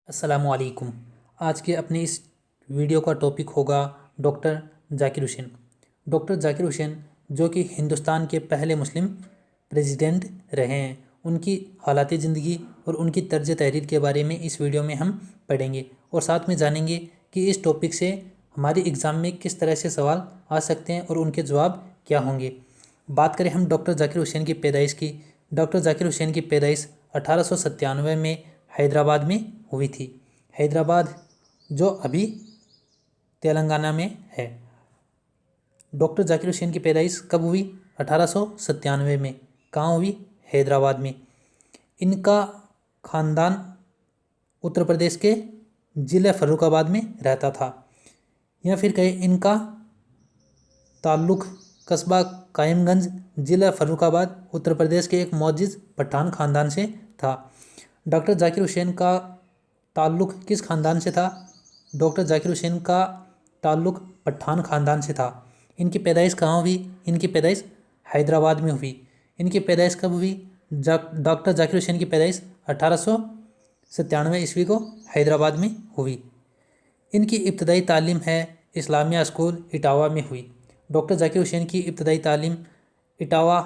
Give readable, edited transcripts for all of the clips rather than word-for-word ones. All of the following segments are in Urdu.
السلام علیکم۔ آج کے اپنے اس ویڈیو کا ٹاپک ہوگا ڈاکٹر ذاکر حسین۔ ڈاکٹر ذاکر حسین جو کہ ہندوستان کے پہلے مسلم پریزیڈنٹ رہے ہیں، ان کی حالات زندگی اور ان کی طرز تحریر کے بارے میں اس ویڈیو میں ہم پڑھیں گے اور ساتھ میں جانیں گے کہ اس ٹاپک سے ہماری ایگزام میں کس طرح سے سوال آ سکتے ہیں اور ان کے جواب کیا ہوں گے۔ بات کریں ہم ڈاکٹر ذاکر حسین کی پیدائش کی۔ ڈاکٹر ذاکر حسین کی پیدائش 1897 میں حیدرآباد میں ہوئی تھی۔ حیدرآباد جو ابھی تلنگانہ میں ہے۔ ڈاکٹر ذاکر حسین کی پیدائش کب ہوئی؟ 1897 میں۔ کہاں ہوئی؟ حیدرآباد میں۔ ان کا خاندان اتر پردیش کے ضلع فروخ آباد میں رہتا تھا، یا پھر کہیں ان کا تعلق قصبہ قائم گنج ضلع فروخ آباد اتر پردیش کے ایک معزز پٹھان خاندان سے تھا۔ ڈاکٹر ذاکر حسین کا تعلق کس خاندان سے تھا؟ ڈاکٹر ذاکر حسین کا تعلق پٹھان خاندان سے تھا۔ ان کی پیدائش کہاں ہوئی؟ ان کی پیدائش حیدرآباد میں ہوئی۔ ان کی پیدائش کب ہوئی؟ ڈاکٹر ذاکر حسین کی پیدائش 1897 کو حیدرآباد میں ہوئی۔ ان کی ابتدائی تعلیم ہے اسلامیہ اسکول اٹاوہ میں ہوئی۔ ڈاکٹر ذاکر حسین کی ابتدائی تعلیم اٹاوہ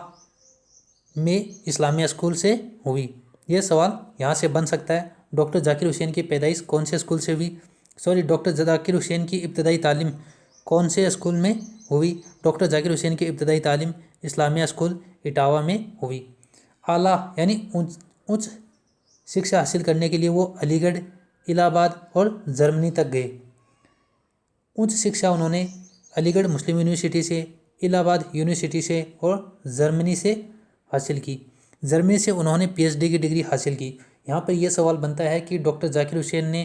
میں اسلامیہ اسکول سے ہوئی۔ یہ سوال یہاں سے بن سکتا ہے، ڈاکٹر ذاکر حسین کی پیدائش کون سے اسکول سے ہوئی؟ ڈاکٹر ذاکر حسین کی ابتدائی تعلیم کون سے اسکول میں ہوئی؟ ڈاکٹر ذاکر حسین کی ابتدائی تعلیم اسلامیہ اسکول اٹاوہ میں ہوئی۔ اعلیٰ یعنی اونچ شکشا حاصل کرنے کے لیے وہ علی گڑھ، الہ آباد اور جرمنی تک گئے۔ اونچ شکشا انہوں نے علی گڑھ مسلم یونیورسٹی سے، الہ آباد یونیورسٹی سے اور جرمنی سے حاصل کی۔ جرمنی سے انہوں نے پی ایچ ڈی کی ڈگری حاصل کی۔ یہاں پر یہ سوال بنتا ہے کہ ڈاکٹر ذاکر حسین نے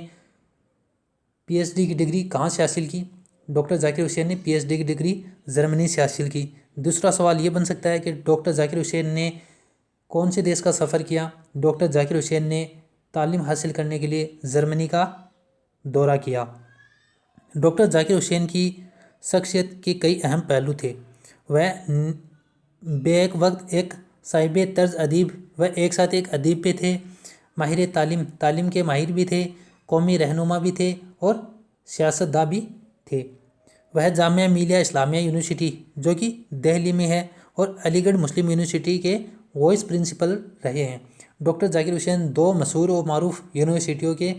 پی ایچ ڈی کی ڈگری کہاں سے حاصل کی؟ ڈاکٹر ذاکر حسین نے پی ایچ ڈی کی ڈگری جرمنی سے حاصل کی۔ دوسرا سوال یہ بن سکتا ہے کہ ڈاکٹر ذاکر حسین نے کون سے دیش کا سفر کیا؟ ڈاکٹر ذاکر حسین نے تعلیم حاصل کرنے کے لیے جرمنی کا دورہ کیا۔ ڈاکٹر ذاکر حسین کی شخصیت کے کئی اہم پہلو تھے۔ وہ بیک وقت ایک صاحب طرز ادیب و ایک ساتھ ایک ادیب بھی تھے، ماہر تعلیم کے ماہر بھی تھے، قومی رہنما بھی تھے اور سیاست داں بھی تھے۔ وہ جامعہ ملیہ اسلامیہ یونیورسٹی جو کہ دہلی میں ہے اور علی گڑھ مسلم یونیورسٹی کے وائس پرنسپل رہے ہیں۔ ڈاکٹر ذاکر حسین دو مشہور و معروف یونیورسٹیوں کے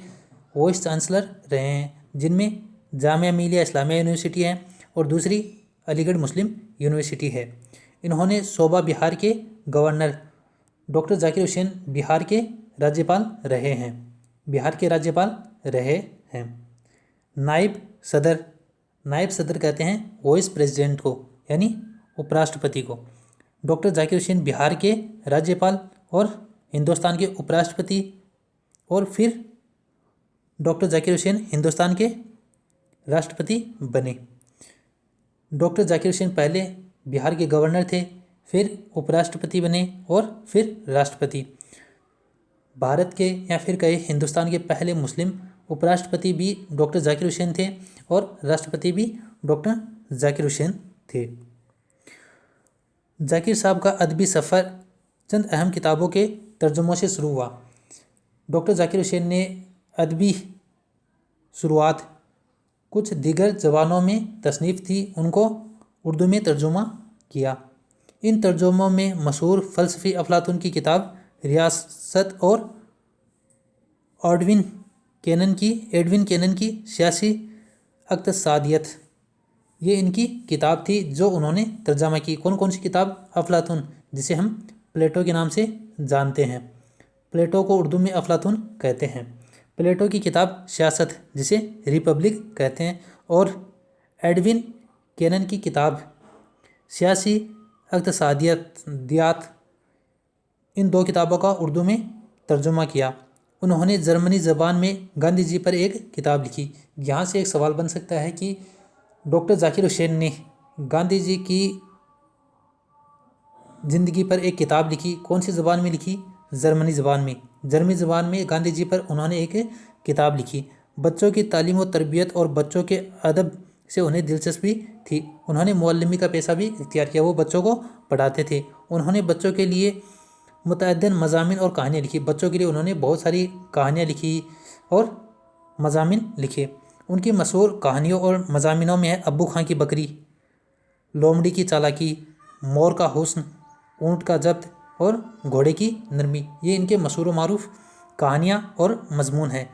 وائس چانسلر رہے ہیں، جن میں جامعہ ملیہ اسلامیہ یونیورسٹی ہے اور دوسری علی گڑھ مسلم یونیورسٹی ہے۔ انہوں نے صوبہ بہار کے گورنر، ڈاکٹر ذاکر حسین بہار کے راجیپال رہے ہیں۔ بہار کے راجیپال رہے ہیں۔ نائب صدر کہتے ہیں وائس پریزیڈنٹ کو، یعنی اپ راشٹرپتی کو۔ ڈاکٹر ذاکر حسین بہار کے راجیپال اور ہندوستان کے اپ راشٹرپتی، اور پھر ڈاکٹر ذاکر حسین ہندوستان کے راشٹرپتی بنے۔ ڈاکٹر ذاکر حسین پہلے بہار کے گورنر تھے، پھر اپ راشٹرپتی بنے اور پھر راشٹرپتی۔ بھارت کے یا پھر کہے ہندوستان کے پہلے مسلم اپ راشٹرپتی بھی ڈاکٹر ذاکر حسین تھے اور راشٹرپتی بھی ڈاکٹر ذاکر حسین تھے۔ ذاکر صاحب کا ادبی سفر چند اہم کتابوں کے ترجموں سے شروع ہوا۔ ڈاکٹر ذاکر حسین نے ادبی شروعات کچھ دیگر زبانوں میں تصنیف تھی، ان کو اردو میں ترجمہ کیا۔ ان ترجموں میں مشہور فلسفی افلاطون کی کتاب ریاست اور ایڈون کینن کی سیاسی اقتصادیت، یہ ان کی کتاب تھی جو انہوں نے ترجمہ کی۔ کون سی کتاب؟ افلاطون، جسے ہم پلیٹو کے نام سے جانتے ہیں۔ پلیٹو کو اردو میں افلاطون کہتے ہیں۔ پلیٹو کی کتاب سیاست، جسے ریپبلک کہتے ہیں، اور ایڈون کینن کی کتاب سیاسی اقتصادیات، ان دو کتابوں کا اردو میں ترجمہ کیا۔ انہوں نے جرمنی زبان میں گاندھی جی پر ایک کتاب لکھی۔ یہاں سے ایک سوال بن سکتا ہے کہ ڈاکٹر ذاکر حسین نے گاندھی جی کی زندگی پر ایک کتاب لکھی، کون سی زبان میں لکھی؟ جرمنی زبان میں۔ جرمنی زبان میں گاندھی جی پر انہوں نے ایک کتاب لکھی۔ بچوں کی تعلیم و تربیت اور بچوں کے ادب سے انہیں دلچسپی تھی۔ انہوں نے معلمی کا پیشہ بھی اختیار کیا، وہ بچوں کو پڑھاتے تھے۔ انہوں نے بچوں کے لیے متعدد مضامین اور کہانیاں لکھی۔ بچوں کے لیے انہوں نے بہت ساری کہانیاں لکھی اور مضامین لکھے۔ ان کی مشہور کہانیوں اور مضامینوں میں ہے ابو خاں کی بکری، لومڑی کی چالاکی، مور کا حسن، اونٹ کا ضبط اور گھوڑے کی نرمی۔ یہ ان کے مشہور و معروف کہانیاں اور مضمون ہیں۔